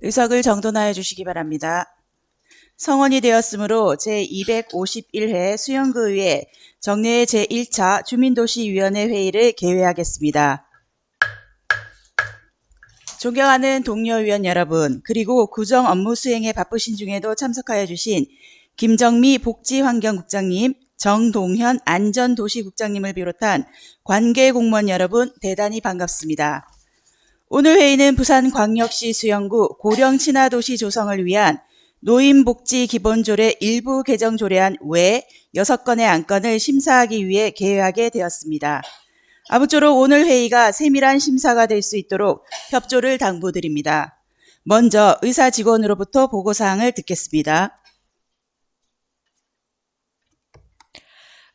의석을 정돈하여 주시기 바랍니다. 성원이 되었으므로 제251회 수영구의회 정례 제1차 주민도시위원회 회의를 개회하겠습니다. 존경하는 동료 의원 여러분, 그리고 구정 업무 수행에 바쁘신 중에도 참석하여 주신 김정미 복지환경국장님, 정동현 안전도시국장님을 비롯한 관계 공무원 여러분 대단히 반갑습니다. 오늘 회의는 부산광역시 수영구 고령친화도시 조성을 위한 노인복지기본조례 일부 개정 조례안 외 6건의 안건을 심사하기 위해 개회하게 되었습니다. 아무쪼록 오늘 회의가 세밀한 심사가 될 수 있도록 협조를 당부드립니다. 먼저 의사 직원으로부터 보고사항을 듣겠습니다.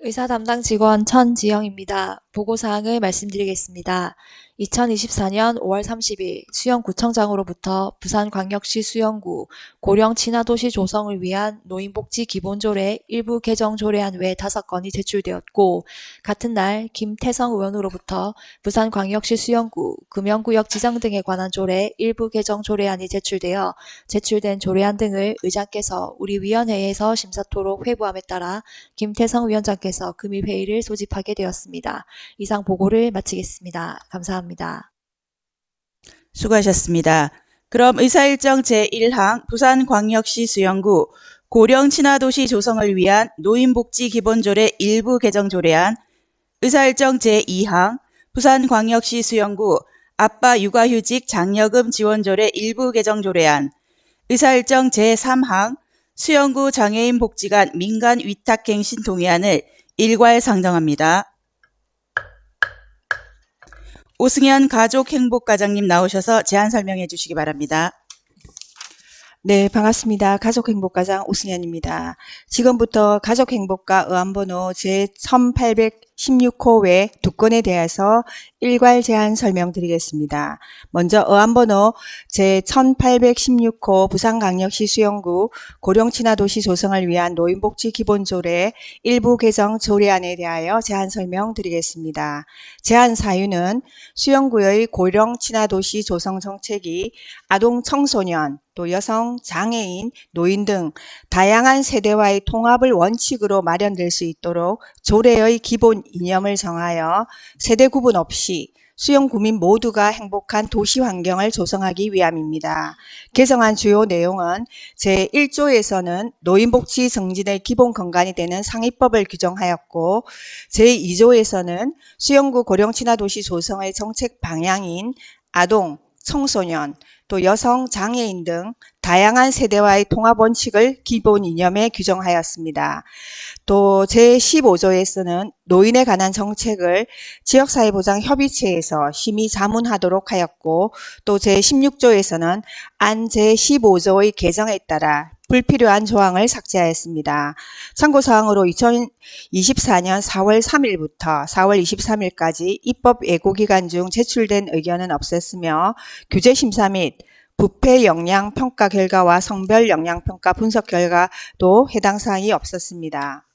의사 담당 직원 천지영입니다. 보고사항을 말씀드리겠습니다. 2024년 5월 30일 수영구청장으로부터 부산광역시 수영구 고령친화도시 조성을 위한 노인복지기본조례 일부 개정 조례안 외 5건이 제출되었고, 같은 날 김태성 의원으로부터 부산광역시 수영구 금연구역 지정 등에 관한 조례 일부 개정 조례안이 제출되어 제출된 조례안 등을 의장께서 우리 위원회에서 심사토록 회부함에 따라 김태성 위원장께서 금일 회의를 소집하게 되었습니다. 이상 보고를 마치겠습니다. 감사합니다. 수고하셨습니다. 그럼 의사일정 제1항 부산광역시 수영구 고령친화도시 조성을 위한 노인복지기본조례 일부 개정 조례안, 의사일정 제2항 부산광역시 수영구 아빠 육아휴직 장려금 지원조례 일부 개정 조례안, 의사일정 제3항 수영구 장애인 복지관 민간 위탁갱신 동의안을 일괄 상정합니다. 오승현 가족행복과장님 나오셔서 제안 설명해 주시기 바랍니다. 네, 반갑습니다. 가족행복과장 오승현입니다. 지금부터 가족행복과 의안번호 제1816호 외 2건에 대해서 일괄 제안 설명드리겠습니다. 먼저 의안번호 제1816호 부산광역시 수영구 고령친화도시 조성을 위한 노인복지기본조례 일부 개정 조례안에 대하여 제안 설명드리겠습니다. 제안 사유는 수영구의 고령친화도시 조성 정책이 아동 청소년, 또 여성, 장애인, 노인 등 다양한 세대와의 통합을 원칙으로 마련될 수 있도록 조례의 기본 이념을 정하여 세대 구분 없이 수영구민 모두가 행복한 도시 환경을 조성하기 위함입니다. 개정안 주요 내용은 제1조에서는 노인복지 증진의 기본 근간이 되는 상위법을 규정하였고, 제2조에서는 수영구 고령친화도시 조성의 정책 방향인 아동, 청소년, 또 여성, 장애인 등 다양한 세대와의 통합 원칙을 기본 이념에 규정하였습니다. 또 제15조에서는 노인에 관한 정책을 지역사회보장협의체에서 심의 자문하도록 하였고, 또 제16조에서는 안 제15조의 개정에 따라 불필요한 조항을 삭제하였습니다. 참고사항으로 2024년 4월 3일부터 4월 23일까지 입법 예고기간 중 제출된 의견은 없었으며, 규제심사 및 부패 역량 평가 결과와 성별 역량 평가 분석 결과도 해당 사항이 없었습니다.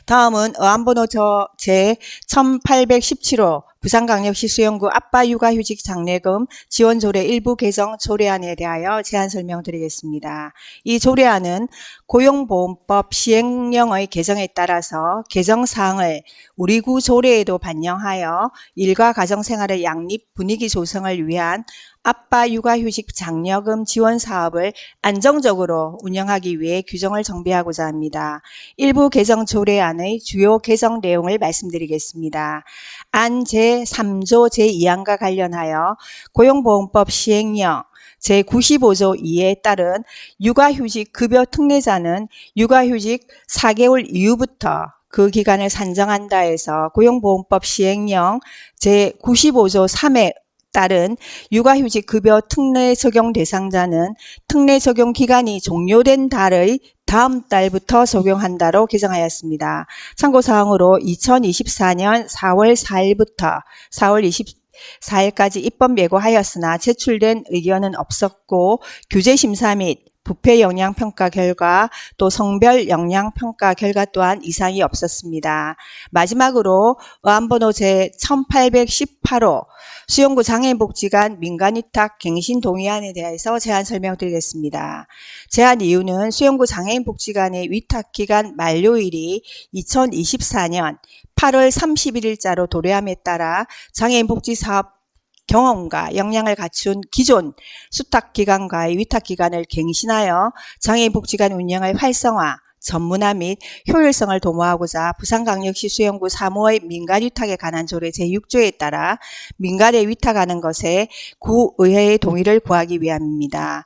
다음은 의안번호 제1817호 부산광역시 수영구 아빠 육아휴직 장려금 지원조례 일부 개정 조례안에 대하여 제안 설명드리겠습니다. 이 조례안은 고용보험법 시행령의 개정에 따라서 개정사항을 우리 구 조례에도 반영하여 일과 가정생활의 양립 분위기 조성을 위한 아빠 육아휴직 장려금 지원 사업을 안정적으로 운영하기 위해 규정을 정비하고자 합니다. 일부 개정 조례안의 주요 개정 내용을 말씀드리겠습니다. 안 제3조 제2항과 관련하여 고용보험법 시행령 제95조 2에 따른 육아휴직 급여 특례자는 육아휴직 4개월 이후부터 그 기간을 산정한다 해서 고용보험법 시행령 제95조 3에 따른 육아휴직 급여 특례 적용 대상자는 특례 적용 기간이 종료된 달의 다음 달부터 적용한다로 개정하였습니다. 참고사항으로 2024년 4월 4일부터 4월 24일까지 입법 예고하였으나 제출된 의견은 없었고, 규제심사 및 부패 영향 평가 결과 또 성별 영향 평가 결과 또한 이상이 없었습니다. 마지막으로 의안번호 제1818호 수용구 장애인복지관 민간위탁 갱신 동의안에 대해서 제안 설명드리겠습니다. 제안 이유는 수용구 장애인복지관의 위탁기간 만료일이 2024년 8월 31일자로 도래함에 따라 장애인복지사업 경험과 역량을 갖춘 기존 수탁기관과의 위탁기관을 갱신하여 장애인복지관 운영의 활성화, 전문화 및 효율성을 도모하고자 부산광역시 수용구 사무의 민간위탁에 관한 조례 제6조에 따라 민간에 위탁하는 것에 구의회의 동의를 구하기 위함입니다.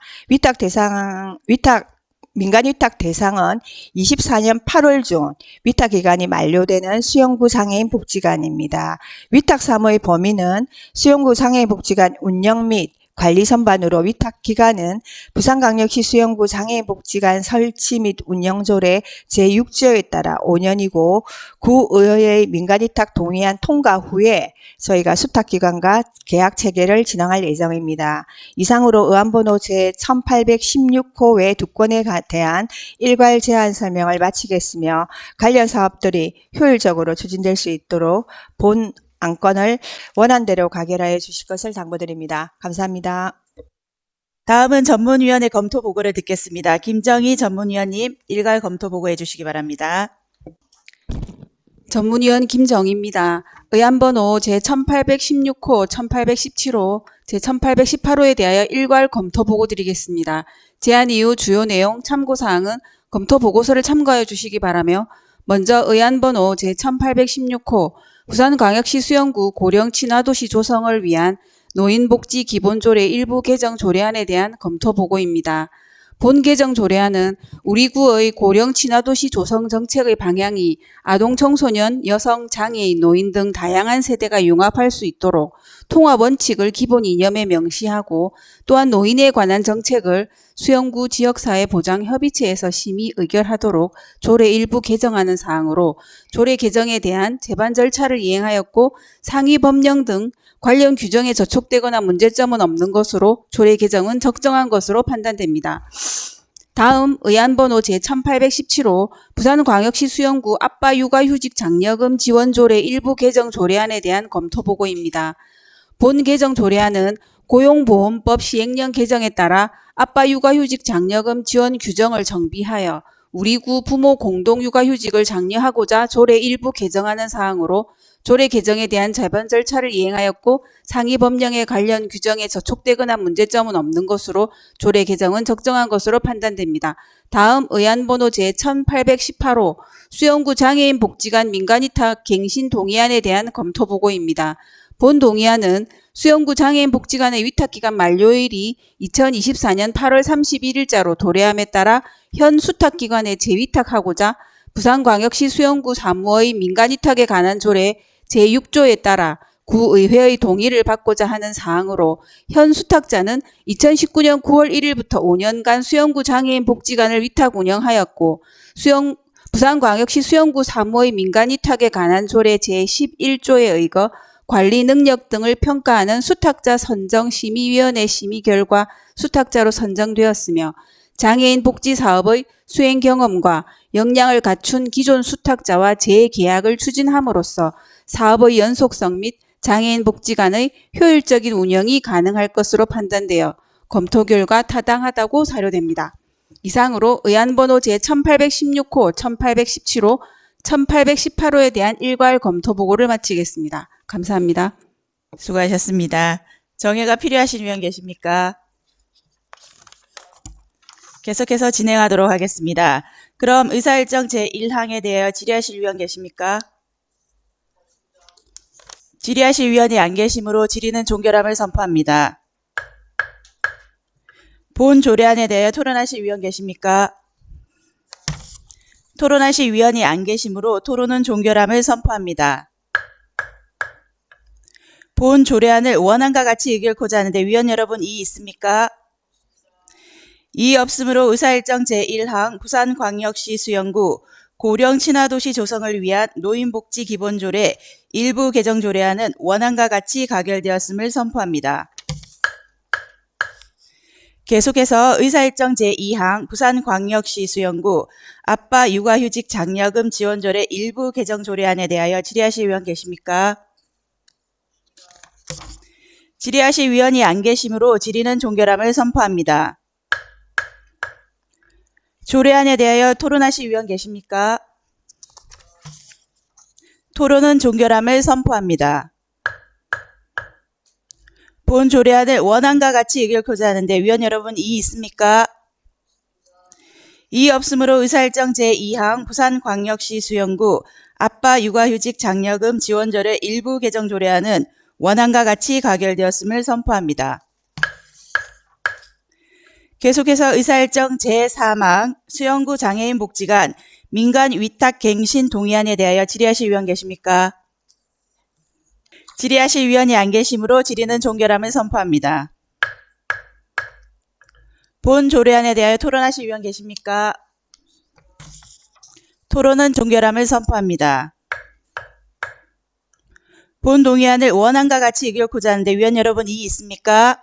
민간위탁 대상은 24년 8월 중 위탁기간이 만료되는 수용구 장애인복지관입니다. 위탁사무의 범위는 수용구 장애인복지관 운영 및 관리 선반으로 위탁기간은 부산광역시 수용구 장애인복지관 설치 및 운영조례 제6조에 따라 5년이고 구의회의 민간위탁 동의안 통과 후에 저희가 수탁기관과 계약체계를 진행할 예정입니다. 이상으로 의안번호 제1816호 외 두 건에 대한 일괄 제안 설명을 마치겠으며 관련 사업들이 효율적으로 추진될 수 있도록 본 안건을 원안대로 가결하여 주실 것을 당부드립니다. 감사합니다. 다음은 전문위원회 검토 보고를 듣겠습니다. 김정희 전문위원님, 일괄 검토 보고해 주시기 바랍니다. 전문위원 김정희입니다. 의안번호 제1816호, 1817호, 제1818호에 대하여 일괄 검토 보고 드리겠습니다. 제안 이후 주요 내용, 참고사항은 검토 보고서를 참고하여 주시기 바라며 먼저 의안번호 제1816호 부산광역시 수용구 고령 친화도시 조성을 위한 노인복지 기본조례 일부 개정 조례안에 대한 검토 보고입니다. 본 개정 조례안은 우리 구의 고령 친화도시 조성 정책의 방향이 아동, 청소년, 여성, 장애인, 노인 등 다양한 세대가 융합할 수 있도록 통합 원칙을 기본 이념에 명시하고 또한 노인에 관한 정책을 수용구 지역사회 보장 협의체에서 심의 의결하도록 조례 일부 개정하는 사항으로 조례 개정에 대한 제반 절차를 이행하였고 상위 법령 등 관련 규정에 저촉되거나 문제점은 없는 것으로 조례 개정은 적정한 것으로 판단됩니다. 다음 의안번호 제1817호 부산광역시 수용구 아빠 육아휴직 장려금 지원조례 일부 개정 조례안에 대한 검토 보고입니다. 본 개정 조례안은 고용보험법 시행령 개정에 따라 아빠 육아휴직 장려금 지원 규정을 정비하여 우리 구 부모 공동 육아휴직을 장려하고자 조례 일부 개정하는 사항으로 조례 개정에 대한 제반 절차를 이행하였고 상위 법령의 관련 규정에 저촉되거나 문제점은 없는 것으로 조례 개정은 적정한 것으로 판단됩니다. 다음 의안번호 제1818호 수용구 장애인 복지관 민간위탁 갱신 동의안에 대한 검토 보고입니다. 본 동의안은 수용구 장애인 복지관의 위탁기간 만료일이 2024년 8월 31일자로 도래함에 따라 현 수탁기관에 재위탁하고자 부산광역시 수용구 사무의 민간위탁에 관한 조례 제6조에 따라 구의회의 동의를 받고자 하는 사항으로 현 수탁자는 2019년 9월 1일부터 5년간 수용구 장애인 복지관을 위탁 운영하였고 부산광역시 수용구 사무의 민간위탁에 관한 조례 제11조에 의거 관리 능력 등을 평가하는 수탁자 선정심의위원회 심의 결과 수탁자로 선정되었으며 장애인 복지 사업의 수행 경험과 역량을 갖춘 기존 수탁자와 재계약을 추진함으로써 사업의 연속성 및 장애인 복지관의 효율적인 운영이 가능할 것으로 판단되어 검토 결과 타당하다고 사료됩니다. 이상으로 의안번호 제1816호, 1817호, 1818호에 대한 일괄 검토 보고를 마치겠습니다. 감사합니다. 수고하셨습니다. 정해가 필요하신 위원 계십니까? 계속해서 진행하도록 하겠습니다. 그럼 의사일정 제1항에 대하여 질의하실 위원 계십니까? 질의하실 위원이 안 계시므로 질의는 종결함을 선포합니다. 본 조례안에 대하여 토론하실 위원 계십니까? 토론하실 위원이 안 계시므로 토론은 종결함을 선포합니다. 본 조례안을 원안과 같이 의결코자 하는데 위원 여러분 이의 있습니까? 이의 없으므로 의사일정 제1항 부산광역시 수용구 고령 친화도시 조성을 위한 노인복지 기본조례 일부 개정 조례안은 원안과 같이 가결되었음을 선포합니다. 계속해서 의사일정 제2항 부산광역시 수영구 아빠 육아휴직 장려금 지원조례 일부 개정 조례안에 대하여 질의하실 위원 계십니까? 질의하실 위원이 안 계시므로 질의는 종결함을 선포합니다. 조례안에 대하여 토론하실 위원 계십니까? 토론은 종결함을 선포합니다. 본 조례안을 원안과 같이 의결코자 하는데 위원 여러분 이의 있습니까? 이의 없으므로 의사일정 제2항 부산광역시 수영구 아빠 육아휴직 장려금 지원조례 일부 개정 조례안은 원안과 같이 가결되었음을 선포합니다. 계속해서 의사일정 제3항 수영구 장애인 복지관 민간 위탁 갱신 동의안에 대하여 질의하실 위원 계십니까? 질의하실 위원이 안 계시므로 질의는 종결함을 선포합니다. 본 조례안에 대하여 토론하실 위원 계십니까? 토론은 종결함을 선포합니다. 본 동의안을 원안과 같이 의결코자 하는데 위원 여러분 이의 있습니까?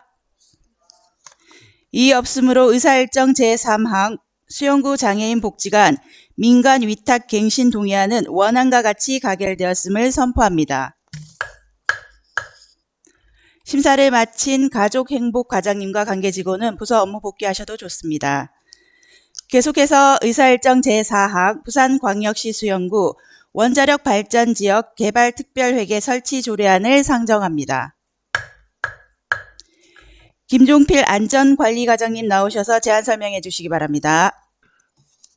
이의 없으므로 의사일정 제3항 수영구 장애인 복지관 민간 위탁 갱신 동의안은 원안과 같이 가결되었음을 선포합니다. 심사를 마친 가족행복과장님과 관계직원은 부서 업무 복귀하셔도 좋습니다. 계속해서 의사일정 제4항 부산광역시 수영구 원자력 발전 지역 개발 특별회계 설치 조례안을 상정합니다. 김종필 안전관리과장님 나오셔서 제안 설명해 주시기 바랍니다.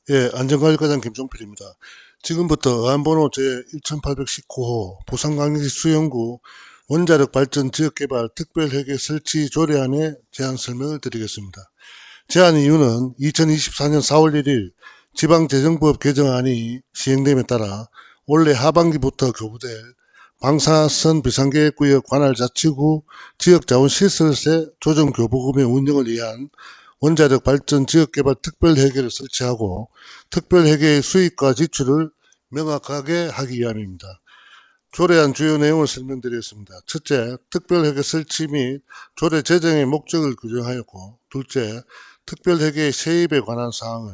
예, 안전관리과장 김종필입니다. 지금부터 의안번호 제1819호 부산광역시 수영구 원자력 발전 지역개발 특별회계 설치 조례안의 제안 설명을 드리겠습니다. 제안 이유는 2024년 4월 1일 지방재정법 개정안이 시행됨에 따라 올해 하반기부터 교부될 방사선 비상계획구역 관할자치구 지역자원시설세 조정교부금의 운영을 위한 원자력 발전 지역개발 특별회계를 설치하고 특별회계의 수익과 지출을 명확하게 하기 위함입니다. 조례안 주요 내용을 설명드리겠습니다. 첫째, 특별회계 설치 및 조례 제정의 목적을 규정하였고, 둘째, 특별회계의 세입에 관한 사항을,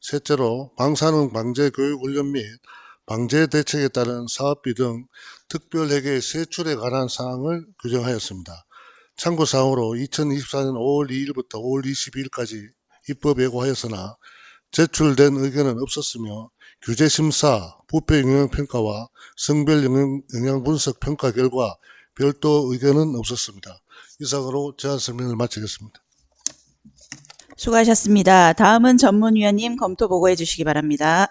셋째로 방사능 방제 교육 훈련 및 방제 대책에 따른 사업비 등 특별회계의 세출에 관한 사항을 규정하였습니다. 참고사항으로 2024년 5월 2일부터 5월 22일까지 입법 예고하였으나 제출된 의견은 없었으며 규제심사, 부패영향평가와 성별영향분석 평가 결과 별도 의견은 없었습니다. 이상으로 제안 설명을 마치겠습니다. 수고하셨습니다. 다음은 전문위원님 검토 보고해 주시기 바랍니다.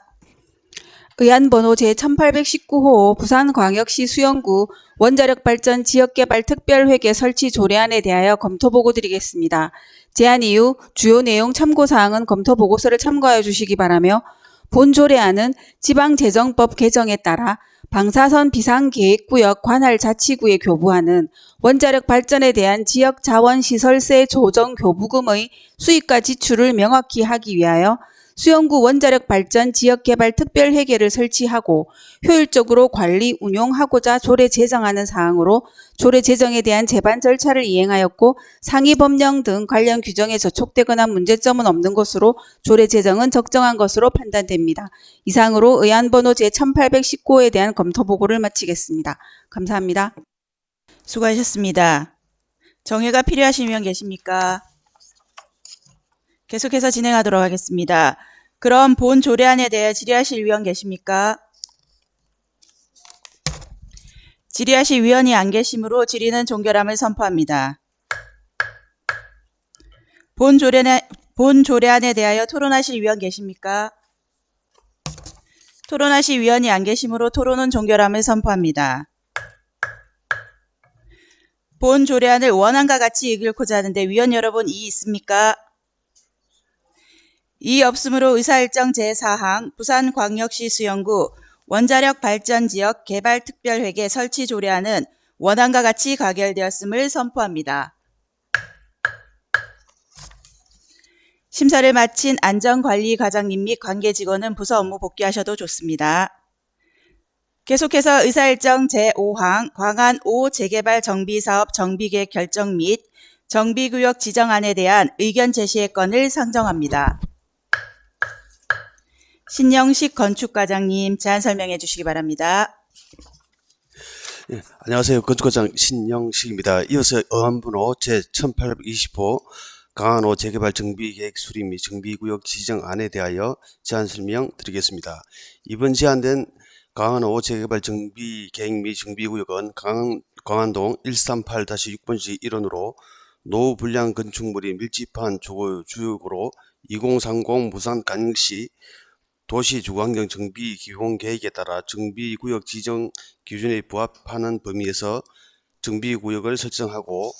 의안번호 제1819호 부산광역시 수영구 원자력 발전 지역개발 특별회계 설치 조례안에 대하여 검토 보고 드리겠습니다. 제안 이유, 주요 내용 참고사항은 검토 보고서를 참고하여 주시기 바라며 본 조례안은 지방재정법 개정에 따라 방사선 비상계획구역 관할자치구에 교부하는 원자력 발전에 대한 지역자원시설세 조정교부금의 수익과 지출을 명확히 하기 위하여 수영구 원자력 발전 지역개발 특별회계를 설치하고 효율적으로 관리 운용하고자 조례 제정하는 사항으로 조례 제정에 대한 제반 절차를 이행하였고 상위 법령 등 관련 규정에 저촉되거나 문제점은 없는 것으로 조례 제정은 적정한 것으로 판단됩니다. 이상으로 의안번호 제1819호에 대한 검토 보고를 마치겠습니다. 감사합니다. 수고하셨습니다. 정의가 필요하신 위원 계십니까? 계속해서 진행하도록 하겠습니다. 그럼 본 조례안에 대해 질의하실 위원 계십니까? 질의하실 위원이 안 계시므로 질의는 종결함을 선포합니다. 본 조례안에 대하여 토론하실 위원 계십니까? 토론하실 위원이 안 계시므로 토론은 종결함을 선포합니다. 본 조례안을 원안과 같이 의결코자 하는데 위원 여러분 이의 있습니까? 이의 없으므로 의사일정 제4항 부산광역시 수영구 원자력 발전지역 개발특별회계 설치 조례안은 원안과 같이 가결되었음을 선포합니다. 심사를 마친 안전관리과장님 및 관계직원은 부서 업무 복귀하셔도 좋습니다. 계속해서 의사일정 제5항 광안 5 재개발 정비사업 정비계획 결정 및 정비구역 지정안에 대한 의견 제시의 건을 상정합니다. 신영식 건축과장님, 제안 설명해 주시기 바랍니다. 예, 안녕하세요. 건축과장 신영식입니다. 이어서 의안번호 제1825 강한호 재개발 정비계획 수립 및 정비구역 지정안에 대하여 제안 설명 드리겠습니다. 이번 제안된 강한호 재개발 정비계획 및 정비구역은 광안동 138-6번지 일원으로 노후 불량 건축물이 밀집한 주거지역으로 2030 부산광역시 도시주거환경 정비 기본계획에 따라 정비구역 지정 기준에 부합하는 범위에서 정비구역을 설정하고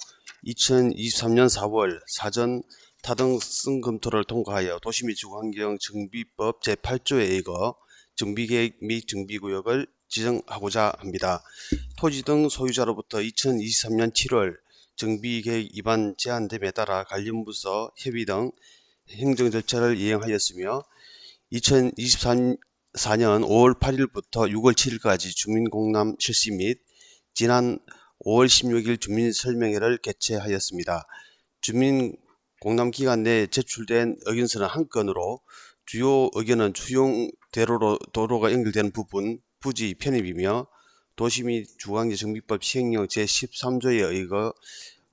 2023년 4월 사전 타당성 검토를 통과하여 도시 및 주거환경 정비법 제8조에 의거 정비계획 및 정비구역을 지정하고자 합니다. 토지 등 소유자로부터 2023년 7월 정비계획 위반 제안됨에 따라 관련 부서 협의 등 행정 절차를 이행하였으며 2024년 5월 8일부터 6월 7일까지 주민공람 실시 및 지난 5월 16일 주민설명회를 개최하였습니다. 주민공람기간 내에 제출된 의견서는 한 건으로 주요 의견은 주용 도로가 연결되는 부분, 부지 편입이며 도시 및 주거환경 정비법 시행령 제13조에 의거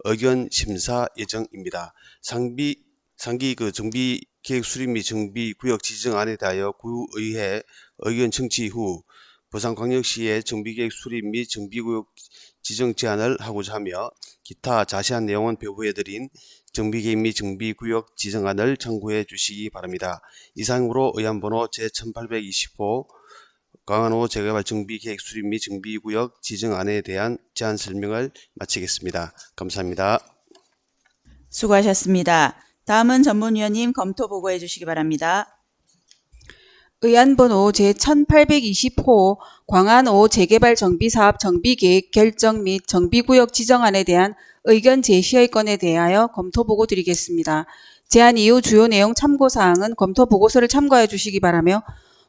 의견 심사 예정입니다. 상기 정비계획 수립 및 정비구역 지정안에 대하여 구의회 의견 청취 후 부산광역시의 정비계획 수립 및 정비구역 지정 제안을 하고자 하며 기타 자세한 내용은 배부해 드린 정비계획 및 정비구역 지정안을 참고해 주시기 바랍니다. 이상으로 의안번호 제1825 강한호 재개발 정비계획 수립 및 정비구역 지정안에 대한 제안 설명을 마치겠습니다. 감사합니다. 수고하셨습니다. 다음은 전문위원님 검토 보고해 주시기 바랍니다. 의안번호 제1820호 광안호 재개발 정비사업 정비계획 결정 및 정비구역 지정안에 대한 의견 제시의 건에 대하여 검토 보고 드리겠습니다. 제안 이후 주요 내용 참고사항은 검토 보고서를 참고해 주시기 바라며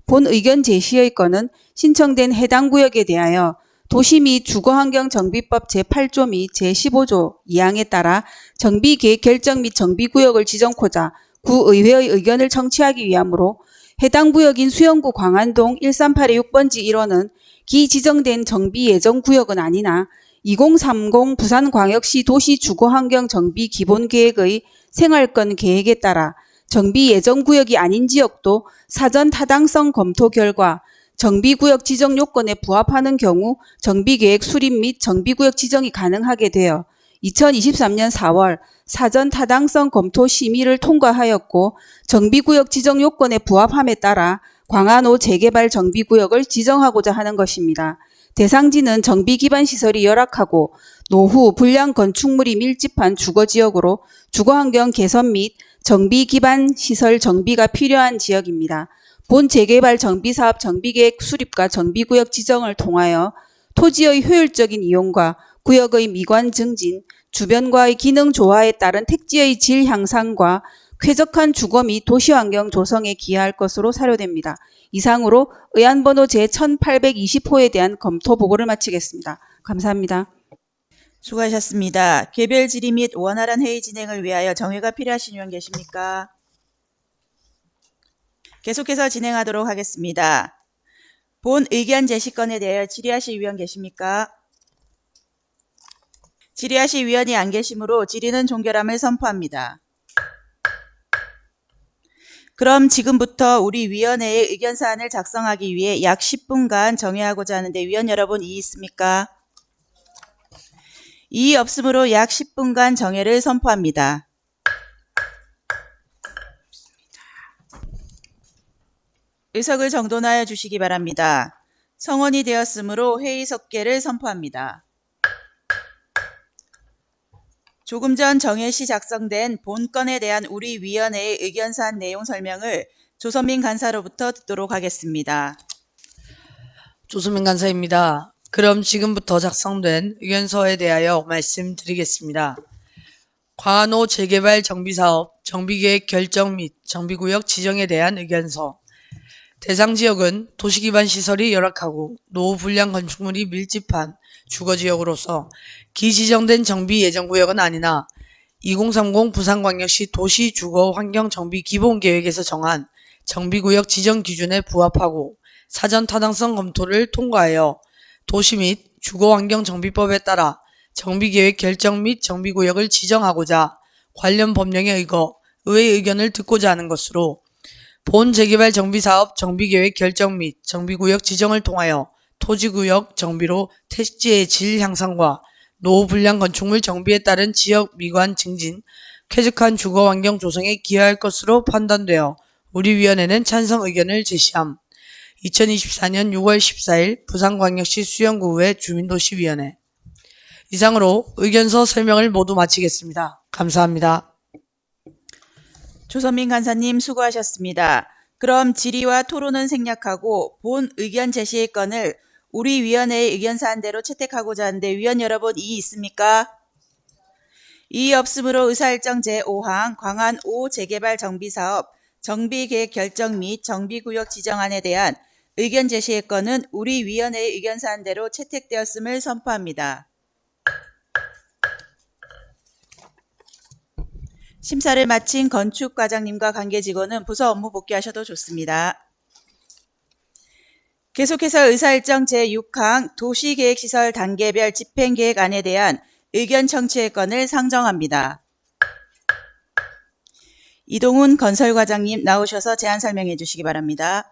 본 의견 제시의 건은 신청된 해당 구역에 대하여 도시 및 주거환경 정비법 제8조 및 제15조 2항에 따라 정비계획 결정 및 정비구역을 지정코자 구의회의 의견을 청취하기 위하므로 해당 구역인 수영구 광안동 138-6번지 1호는 기 지정된 정비예정구역은 아니나 2030 부산광역시 도시주거환경 정비기본계획의 생활권 계획에 따라 정비예정구역이 아닌 지역도 사전 타당성 검토 결과 정비구역 지정 요건에 부합하는 경우 정비계획 수립 및 정비구역 지정이 가능하게 되어 2023년 4월 사전 타당성 검토 심의를 통과하였고 정비구역 지정 요건에 부합함에 따라 광안호 재개발 정비구역을 지정하고자 하는 것입니다. 대상지는 정비기반 시설이 열악하고 노후 불량 건축물이 밀집한 주거지역으로 주거환경 개선 및 정비기반 시설 정비가 필요한 지역입니다. 본 재개발 정비사업 정비계획 수립과 정비구역 지정을 통하여 토지의 효율적인 이용과 구역의 미관 증진, 주변과의 기능 조화에 따른 택지의 질 향상과 쾌적한 주거 및 도시환경 조성에 기여할 것으로 사료됩니다. 이상으로 의안번호 제1820호에 대한 검토 보고를 마치겠습니다. 감사합니다. 수고하셨습니다. 개별 질의 및 원활한 회의 진행을 위하여 정회가 필요하신 의원 계십니까? 계속해서 진행하도록 하겠습니다. 본 의견 제시건에 대하여 질의하실 위원 계십니까? 질의하실 위원이 안 계시므로 질의는 종결함을 선포합니다. 그럼 지금부터 우리 위원회의 의견사안을 작성하기 위해 약 10분간 정회하고자 하는데 위원 여러분 이의 있습니까? 이의 없으므로 약 10분간 정회를 선포합니다. 의석을 정돈하여 주시기 바랍니다. 성원이 되었으므로 회의 석계를 선포합니다. 조금 전 정회 시 작성된 본건에 대한 우리 위원회의 의견사안 내용 설명을 조선민 간사로부터 듣도록 하겠습니다. 조수민 간사입니다. 그럼 지금부터 작성된 의견서에 대하여 말씀드리겠습니다. 광안호 재개발 정비사업 정비계획 결정 및 정비구역 지정에 대한 의견서. 대상 지역은 도시기반 시설이 열악하고 노후 불량 건축물이 밀집한 주거지역으로서 기지정된 정비 예정구역은 아니나 2030 부산광역시 도시주거환경정비 기본계획에서 정한 정비구역 지정 기준에 부합하고 사전 타당성 검토를 통과하여 도시 및 주거환경정비법에 따라 정비계획 결정 및 정비구역을 지정하고자 관련 법령에 의거 의회의 의견을 듣고자 하는 것으로 본 재개발 정비사업 정비계획 결정 및 정비구역 지정을 통하여 토지구역 정비로 택지의 질 향상과 노후 불량 건축물 정비에 따른 지역 미관 증진, 쾌적한 주거환경 조성에 기여할 것으로 판단되어 우리 위원회는 찬성 의견을 제시함. 2024년 6월 14일 부산광역시 수영구의회 주민도시위원회. 이상으로 의견서 설명을 모두 마치겠습니다. 감사합니다. 조선민 간사님 수고하셨습니다. 그럼 질의와 토론은 생략하고 본 의견 제시의 건을 우리 위원회의 의견사안대로 채택하고자 하는데 위원 여러분 이의 있습니까? 이의 없으므로 의사일정 제5항 광안 5 재개발 정비사업 정비계획 결정 및 정비구역 지정안에 대한 의견 제시의 건은 우리 위원회의 의견사안대로 채택되었음을 선포합니다. 심사를 마친 건축과장님과 관계직원은 부서 업무 복귀하셔도 좋습니다. 계속해서 의사일정 제6항 도시계획시설 단계별 집행계획안에 대한 의견 청취의 건을 상정합니다. 이동훈 건설과장님 나오셔서 제안 설명해 주시기 바랍니다.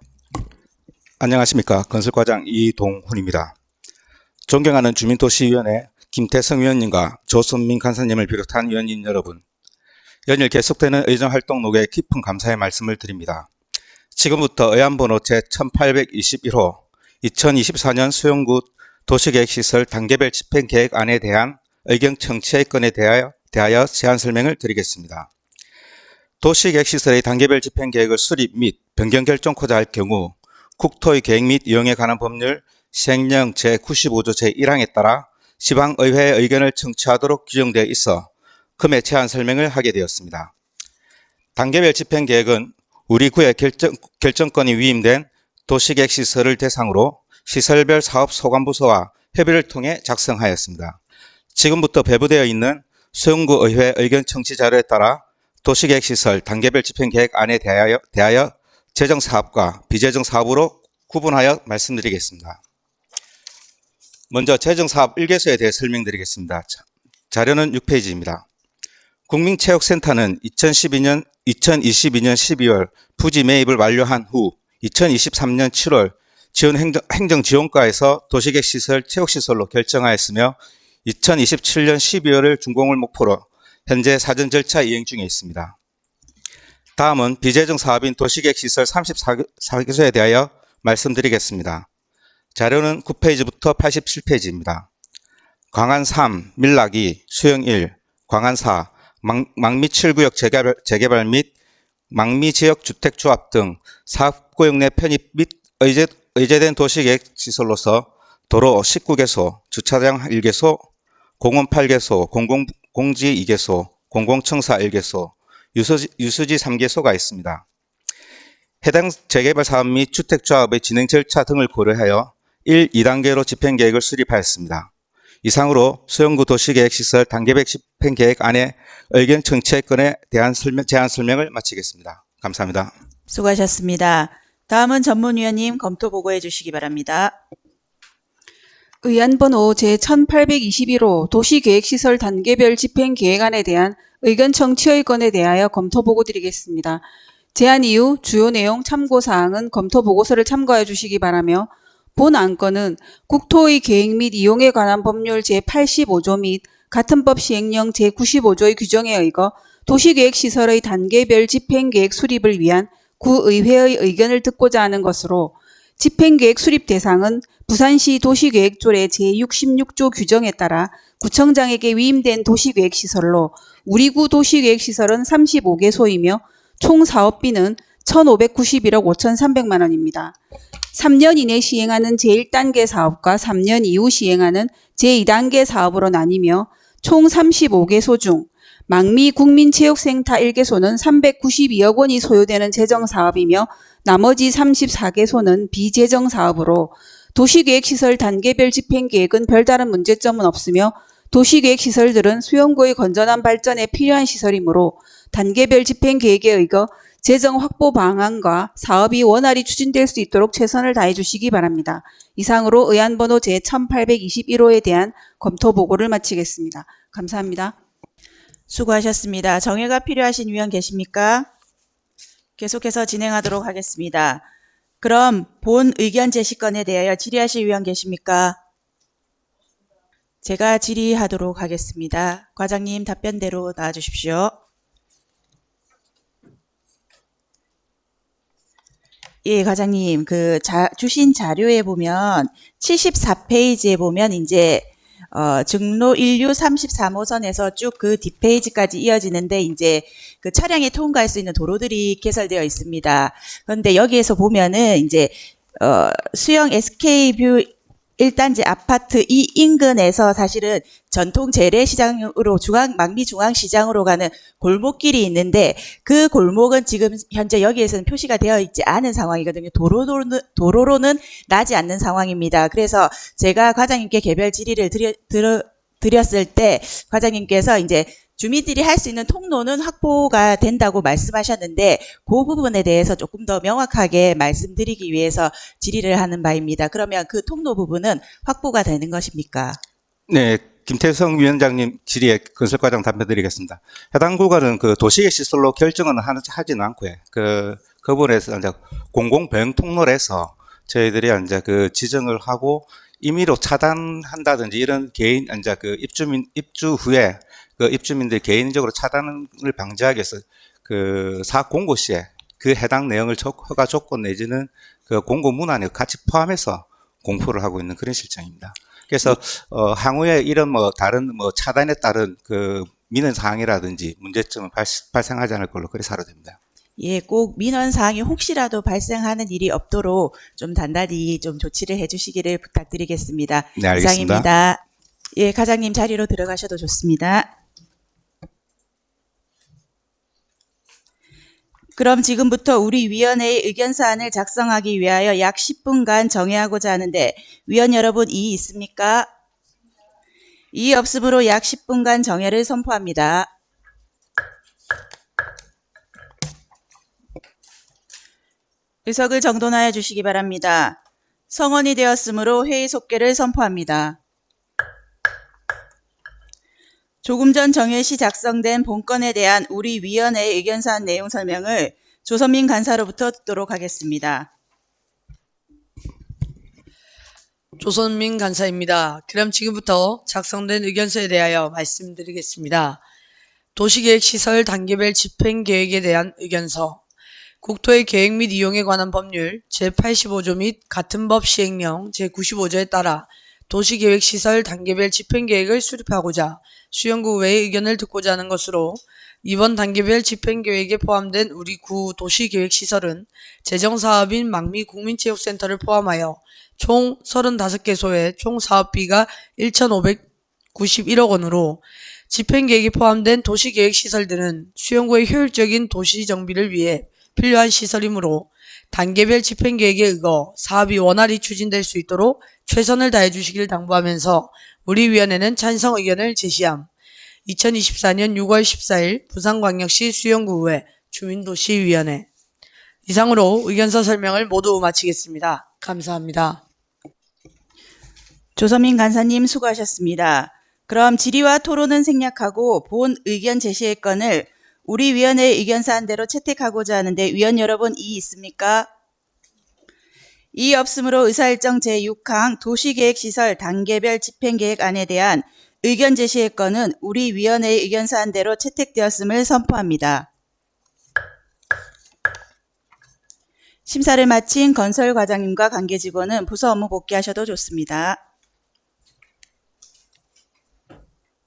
안녕하십니까. 건설과장 이동훈입니다. 존경하는 주민도시위원회 김태성 위원님과 조선민 간사님을 비롯한 위원님 여러분, 연일 계속되는 의정활동 녹에 깊은 감사의 말씀을 드립니다. 지금부터 의안번호 제1821호 2024년 수영구 도시계획시설 단계별 집행계획안에 대한 의견 청취의 건에 대하여 제안 설명을 드리겠습니다. 도시계획시설의 단계별 집행계획을 수립 및 변경 결정코자 할 경우 국토의 계획 및 이용에 관한 법률 시행령 제95조 제1항에 따라 지방의회의 의견을 청취하도록 규정되어 있어 금의 제안 설명을 하게 되었습니다. 단계별 집행계획은 우리 구의 결정권이 위임된 도시계획시설을 대상으로 시설별 사업소관부서와 협의를 통해 작성하였습니다. 지금부터 배부되어 있는 수영구 의회 의견 청취 자료에 따라 도시계획시설 단계별 집행계획안에 대하여 재정사업과 비재정사업으로 구분하여 말씀드리겠습니다. 먼저 재정사업 1개소에 대해 설명드리겠습니다. 자료는 6페이지입니다. 국민체육센터는 2022년 12월 부지 매입을 완료한 후 2023년 7월 지원 행정지원과에서 도시계획시설 체육시설로 결정하였으며 2027년 12월을 준공을 목표로 현재 사전 절차 이행 중에 있습니다. 다음은 비재정 사업인 도시계획시설 34개소에 대하여 말씀드리겠습니다. 자료는 9페이지부터 87페이지입니다. 광안 3, 밀락 2, 수영 1, 광안 4, 망미 7구역 재개발 및 망미 지역 주택조합 등 사업구역 내 편입 및 의제된 도시계획시설로서 도로 19개소, 주차장 1개소, 공원 8개소, 공공공지 2개소, 공공청사 1개소, 유수지 3개소가 있습니다. 해당 재개발 사업 및 주택조합의 진행 절차 등을 고려하여 1, 2단계로 집행계획을 수립하였습니다. 이상으로 수영구 도시계획시설 단계별 집행계획안의 의견 청취의 건에 대한 제안 설명을 마치겠습니다. 감사합니다. 수고하셨습니다. 다음은 전문위원님 검토 보고해 주시기 바랍니다. 의안번호 제1821호 도시계획시설 단계별 집행계획안에 대한 의견 청취의 건에 대하여 검토 보고 드리겠습니다. 제안 이후 주요 내용 참고사항은 검토 보고서를 참고해 주시기 바라며 본 안건은 국토의 계획 및 이용에 관한 법률 제85조 및 같은 법 시행령 제95조의 규정에 의거 도시계획시설의 단계별 집행계획 수립을 위한 구의회의 의견을 듣고자 하는 것으로 집행계획 수립 대상은 부산시 도시계획조례 제66조 규정에 따라 구청장에게 위임된 도시계획시설로 우리 구 도시계획시설은 35개소이며 총 사업비는 1,591억 5,300만 원입니다. 3년 이내 시행하는 제1단계 사업과 3년 이후 시행하는 제2단계 사업으로 나뉘며 총 35개소 중 망미 국민체육센터 1개소는 392억 원이 소요되는 재정사업이며 나머지 34개소는 비재정사업으로 도시계획시설 단계별 집행계획은 별다른 문제점은 없으며 도시계획시설들은 수용구의 건전한 발전에 필요한 시설이므로 단계별 집행계획에 의거 재정 확보 방안과 사업이 원활히 추진될 수 있도록 최선을 다해 주시기 바랍니다. 이상으로 의안번호 제1821호에 대한 검토 보고를 마치겠습니다. 감사합니다. 수고하셨습니다. 정해가 필요하신 위원 계십니까? 계속해서 진행하도록 하겠습니다. 그럼 본 의견 제시건에 대하여 질의하실 위원 계십니까? 제가 질의하도록 하겠습니다. 과장님 답변대로 나와주십시오. 예, 과장님, 주신 자료에 보면 74페이지에 보면 이제 증로 1류 33호선에서 쭉 그 뒷페이지까지 이어지는데 이제 그 차량이 통과할 수 있는 도로들이 개설되어 있습니다. 그런데 여기에서 보면은 이제 수영 SK뷰 1단지 아파트 이 인근에서 사실은 전통 재래시장으로 망미 중앙시장으로 가는 골목길이 있는데 그 골목은 지금 현재 여기에서는 표시가 되어 있지 않은 상황이거든요. 도로로는 나지 않는 상황입니다. 그래서 제가 과장님께 개별 질의를 드렸을 때 과장님께서 이제 주민들이 할 수 있는 통로는 확보가 된다고 말씀하셨는데 그 부분에 대해서 조금 더 명확하게 말씀드리기 위해서 질의를 하는 바입니다. 그러면 그 통로 부분은 확보가 되는 것입니까? 네, 김태성 위원장님 질의에 건설과장 답변드리겠습니다. 해당 구간은 그 도시계획 시설로 결정은 하지는 않고요. 그 부분에서 이제 공공병 통로에서 저희들이 이제 그 지정을 하고 임의로 차단한다든지 이런 개인 이제 그 입주 후에 그 입주민들 개인적으로 차단을 방지하기 위해서 그 사업 공고 시에 그 해당 내용을 허가 조건 내지는 그 공고 문안에 같이 포함해서 공포를 하고 있는 그런 실정입니다. 그래서 향후에 이런 다른 차단에 따른 그 민원 사항이라든지 문제점은 발생하지 않을 걸로 그렇게 사료됩니다. 예, 꼭 민원 사항이 혹시라도 발생하는 일이 없도록 좀 단단히 좀 조치를 해주시기를 부탁드리겠습니다. 네, 알겠습니다. 이상입니다. 예, 과장님 자리로 들어가셔도 좋습니다. 그럼 지금부터 우리 위원회의 의견사안을 작성하기 위하여 약 10분간 정회하고자 하는데 위원 여러분 이의 있습니까? 이의 없으므로 약 10분간 정회를 선포합니다. 의석을 정돈하여 주시기 바랍니다. 성원이 되었으므로 회의 속개를 선포합니다. 조금 전 정회 시 작성된 본건에 대한 우리 위원회의 의견사안 내용 설명을 조선민 간사로부터 듣도록 하겠습니다. 조선민 간사입니다. 그럼 지금부터 작성된 의견서에 대하여 말씀드리겠습니다. 도시계획시설 단계별 집행계획에 대한 의견서. 국토의 계획 및 이용에 관한 법률 제85조 및 같은 법 시행령 제95조에 따라 도시계획시설 단계별 집행계획을 수립하고자 수영구의회 의견을 듣고자 하는 것으로 이번 단계별 집행계획에 포함된 우리 구 도시계획시설은 재정사업인 망미국민체육센터를 포함하여 총 35개소에 총 사업비가 1,591억 원으로 집행계획에 포함된 도시계획시설들은 수영구의 효율적인 도시정비를 위해 필요한 시설이므로 단계별 집행계획에 의거 사업이 원활히 추진될 수 있도록 최선을 다해 주시길 당부하면서 우리 위원회는 찬성 의견을 제시함. 2024년 6월 14일 부산광역시 수영구의회 주민도시위원회. 이상으로 의견서 설명을 모두 마치겠습니다. 감사합니다. 조선민 간사님 수고하셨습니다. 그럼 질의와 토론은 생략하고 본 의견 제시의 건을 우리 위원회의 의견사안대로 채택하고자 하는데 위원 여러분 이의 있습니까? 이의 없으므로 의사일정 제6항 도시계획시설 단계별 집행계획안에 대한 의견 제시의 건은 우리 위원회의 의견사안대로 채택되었음을 선포합니다. 심사를 마친 건설과장님과 관계직원은 부서 업무 복귀하셔도 좋습니다.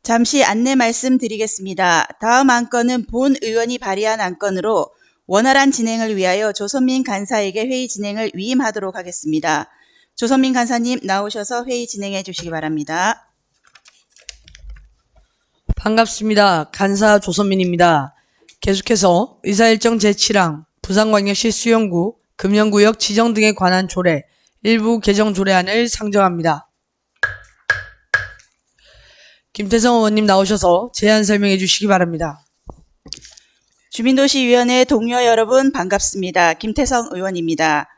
잠시 안내 말씀드리겠습니다. 다음 안건은 본 의원이 발의한 안건으로 원활한 진행을 위하여 조선민 간사에게 회의 진행을 위임하도록 하겠습니다. 조선민 간사님 나오셔서 회의 진행해 주시기 바랍니다. 반갑습니다. 간사 조선민입니다. 계속해서 의사일정 제7항 부산광역시 수영구 금연구역 지정 등에 관한 조례 일부 개정 조례안을 상정합니다. 김태성 의원님 나오셔서 제안 설명해 주시기 바랍니다. 주민도시위원회 동료 여러분 반갑습니다. 김태성 의원입니다.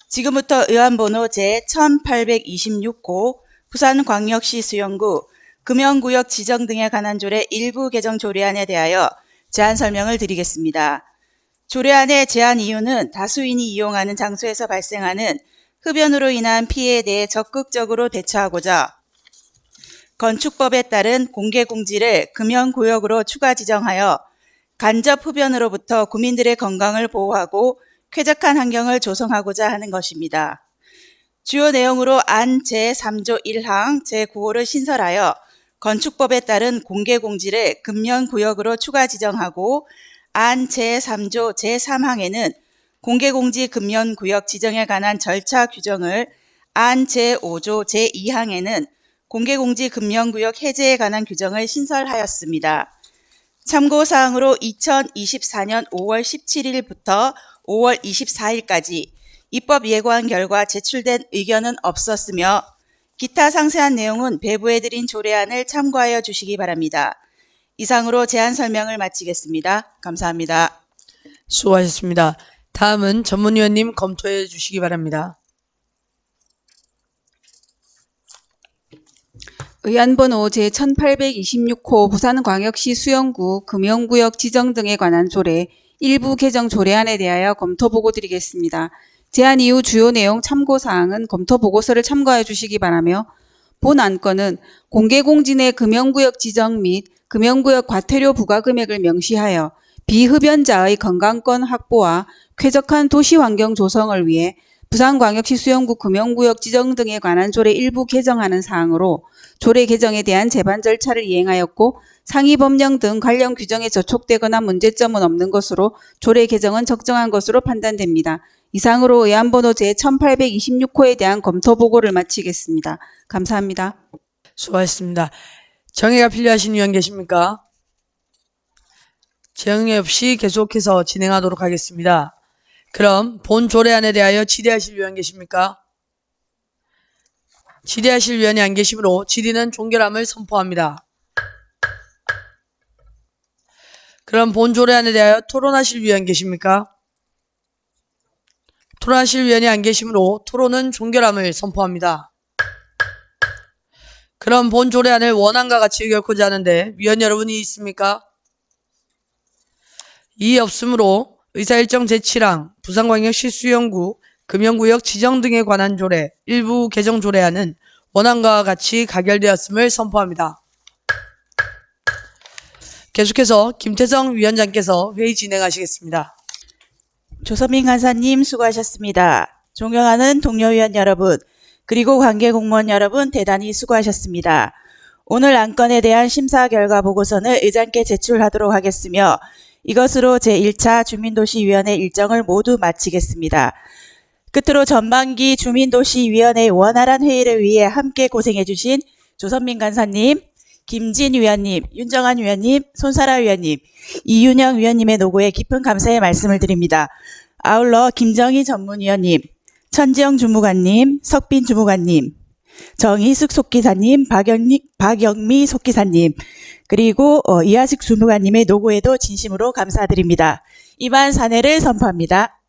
지금부터 의안번호 제1826호 부산광역시 수영구 금연구역 지정 등에 관한 조례 일부 개정 조례안에 대하여 제안 설명을 드리겠습니다. 조례안의 제안 이유는 다수인이 이용하는 장소에서 발생하는 흡연으로 인한 피해에 대해 적극적으로 대처하고자 건축법에 따른 공개공지를 금연구역으로 추가 지정하여 간접 흡연으로부터 국민들의 건강을 보호하고 쾌적한 환경을 조성하고자 하는 것입니다. 주요 내용으로 안 제3조 1항 제9호를 신설하여 건축법에 따른 공개공지를 금연구역으로 추가 지정하고 안 제3조 제3항에는 공개공지 금연구역 지정에 관한 절차 규정을 안 제5조 제2항에는 공개공지 금연구역 해제에 관한 규정을 신설하였습니다. 참고사항으로 2024년 5월 17일부터 5월 24일까지 입법 예고한 결과 제출된 의견은 없었으며 기타 상세한 내용은 배부해드린 조례안을 참고하여 주시기 바랍니다. 이상으로 제안 설명을 마치겠습니다. 감사합니다. 수고하셨습니다. 다음은 전문위원님 검토해 주시기 바랍니다. 의안번호 제1826호 부산광역시 수영구 금연구역 지정 등에 관한 조례 일부 개정 조례안에 대하여 검토보고 드리겠습니다. 제안 이후 주요 내용 참고사항은 검토보고서를 참고해 주시기 바라며 본 안건은 공개공지 내 금연구역 지정 및 금연구역 과태료 부과금액을 명시하여 비흡연자의 건강권 확보와 쾌적한 도시환경 조성을 위해 부산광역시 수영구 금연구역 지정 등에 관한 조례 일부 개정하는 사항으로 조례 개정에 대한 제반 절차를 이행하였고 상위 법령 등 관련 규정에 저촉되거나 문제점은 없는 것으로 조례 개정은 적정한 것으로 판단됩니다. 이상으로 의안번호 제1826호에 대한 검토 보고를 마치겠습니다. 감사합니다. 수고하셨습니다. 정의가 필요하신 위원 계십니까? 정의 없이 계속해서 진행하도록 하겠습니다. 그럼 본 조례안에 대하여 질의하실 위원 계십니까? 질의하실 위원이 안 계시므로 질의는 종결함을 선포합니다. 그럼 본 조례안에 대하여 토론하실 위원 계십니까? 토론하실 위원이 안 계시므로 토론은 종결함을 선포합니다. 그럼 본 조례안을 원안과 같이 의결코자 하는데 위원 여러분이 있습니까? 이의 없으므로 의사일정 제7항 부산광역시 수영구 금연구역 지정 등에 관한 조례 일부 개정 조례안은 원안과 같이 가결되었음을 선포합니다. 계속해서 김태성 위원장께서 회의 진행하시겠습니다. 조선민 간사님 수고하셨습니다. 존경하는 동료위원 여러분, 그리고 관계공무원 여러분 대단히 수고하셨습니다. 오늘 안건에 대한 심사 결과 보고서는 의장께 제출하도록 하겠으며 이것으로 제1차 주민도시위원회 일정을 모두 마치겠습니다. 끝으로 전반기 주민도시위원회 원활한 회의를 위해 함께 고생해주신 조선민 간사님, 김진 위원님, 윤정한 위원님, 손사라 위원님, 이윤영 위원님의 노고에 깊은 감사의 말씀을 드립니다. 아울러 김정희 전문위원님, 천지영 주무관님, 석빈 주무관님, 정희숙 속기사님, 박영미 속기사님, 그리고 이하식 주무관님의 노고에도 진심으로 감사드립니다. 이만 사내를 선포합니다.